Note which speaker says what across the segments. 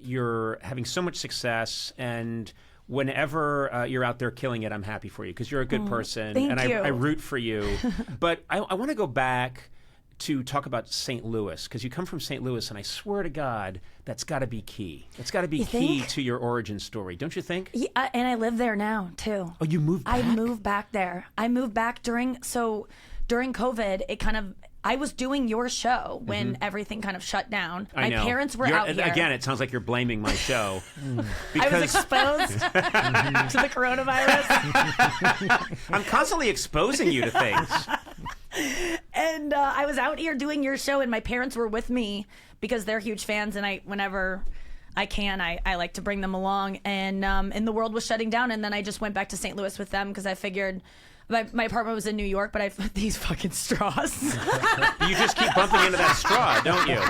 Speaker 1: you're having so much success, and whenever you're out there killing it, I'm happy for you because you're a good person,
Speaker 2: thank
Speaker 1: and
Speaker 2: you.
Speaker 1: I root for you. But I want to go back to talk about St. Louis, because you come from St. Louis, and I swear to God, that's got to be key. That's got to be key to your origin story, don't you think?
Speaker 2: Yeah, and I live there now, too.
Speaker 1: Oh, you moved back?
Speaker 2: I moved back there. I moved back during COVID, I was doing your show when everything kind of shut down.
Speaker 1: I know.
Speaker 2: My parents were out here.
Speaker 1: Again, it sounds like you're blaming my show.
Speaker 2: I was exposed to the coronavirus.
Speaker 1: I'm constantly exposing you to things.
Speaker 2: And I was out here doing your show, and my parents were with me because they're huge fans, and whenever I can, I like to bring them along. And the world was shutting down, and then I just went back to St. Louis with them because I figured my apartment was in New York, but I found these fucking straws.
Speaker 1: You just keep bumping into that straw, don't you?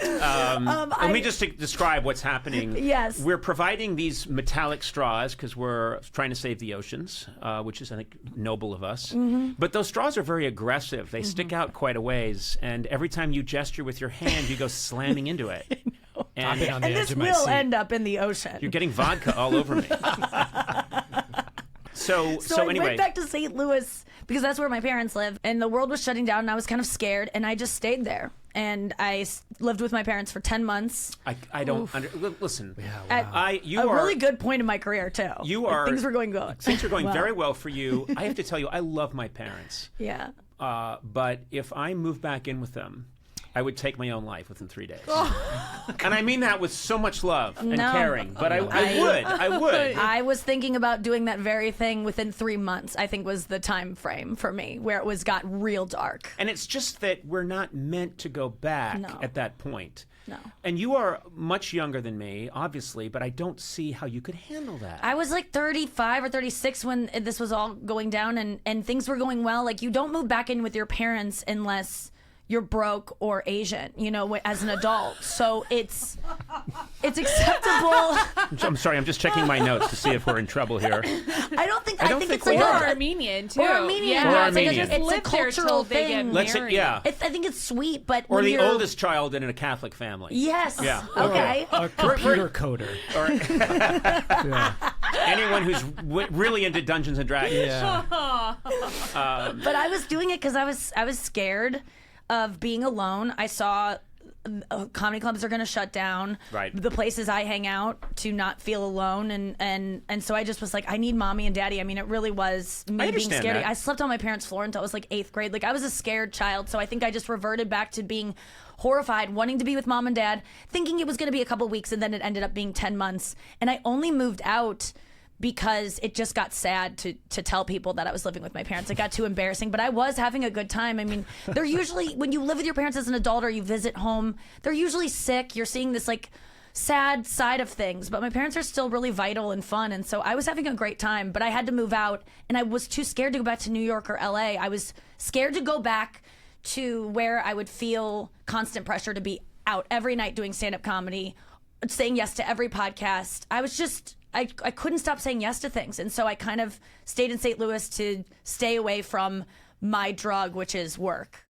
Speaker 1: Let me just describe what's happening.
Speaker 2: Yes.
Speaker 1: We're providing these metallic straws because we're trying to save the oceans, which is, I think, noble of us. But those straws are very aggressive. They stick out quite a ways, and every time you gesture with your hand, you go slamming into it.
Speaker 3: And
Speaker 2: this will end up in the ocean.
Speaker 1: You're getting vodka all over me. So
Speaker 2: I
Speaker 1: anyway,
Speaker 2: went back to St. Louis because that's where my parents live, and the world was shutting down, and I was kind of scared, and I just stayed there. And I lived with my parents for 10 months.
Speaker 1: I don't listen.
Speaker 3: Yeah,
Speaker 2: At
Speaker 1: you are
Speaker 2: really good point in my career too.
Speaker 1: You are
Speaker 2: things were going good.
Speaker 1: Things are going very well for you. I have to tell you, I love my parents.
Speaker 2: Yeah.
Speaker 1: But if I move back in with them, I would take my own life within 3 days. And I mean that with so much love and caring. But I would.
Speaker 2: I was thinking about doing that very thing within 3 months, I think was the time frame for me, where it got real dark.
Speaker 1: And it's just that we're not meant to go back at that point.
Speaker 2: No.
Speaker 1: And you are much younger than me, obviously, but I don't see how you could handle that.
Speaker 2: I was like 35 or 36 when this was all going down, and things were going well. Like, you don't move back in with your parents unless you're broke or Asian, as an adult. So it's acceptable.
Speaker 1: I'm sorry, I'm just checking my notes to see if we're in trouble here.
Speaker 2: I think it's
Speaker 4: or
Speaker 2: like
Speaker 4: Armenian too.
Speaker 2: Or Armenian.
Speaker 4: Yeah,
Speaker 1: Or
Speaker 4: it's like
Speaker 1: Armenian.
Speaker 4: just
Speaker 2: It's a
Speaker 4: live there till
Speaker 2: cultural
Speaker 4: they get
Speaker 2: thing.
Speaker 4: married.
Speaker 2: I think it's sweet, but
Speaker 1: Or
Speaker 2: when
Speaker 1: the
Speaker 2: you're...
Speaker 1: oldest child in a Catholic family.
Speaker 2: Yes.
Speaker 1: Yeah.
Speaker 2: Okay.
Speaker 3: A computer coder.
Speaker 1: Or anyone who's really into Dungeons and Dragons.
Speaker 3: Yeah.
Speaker 2: But I was doing it because I was scared of being alone. I saw comedy clubs are going to shut down.
Speaker 1: Right.
Speaker 2: The places I hang out to not feel alone, and so I just was like, I need mommy and daddy. I mean, it really was me being scared.
Speaker 1: that.
Speaker 2: I slept on my parents' floor until I was like 8th grade. Like, I was a scared child, so I think I just reverted back to being horrified, wanting to be with mom and dad, thinking it was going to be a couple weeks, and then it ended up being 10 months. And I only moved out because it just got sad to tell people that I was living with my parents. It got too embarrassing, but I was having a good time. I mean, they're usually, when you live with your parents as an adult or you visit home, they're usually sick. You're seeing this like sad side of things, but my parents are still really vital and fun. And so I was having a great time, but I had to move out, and I was too scared to go back to New York or LA. I was scared to go back to where I would feel constant pressure to be out every night doing stand-up comedy, saying yes to every podcast. I was just... I couldn't stop saying yes to things. And so I kind of stayed in St. Louis to stay away from my drug, which is work.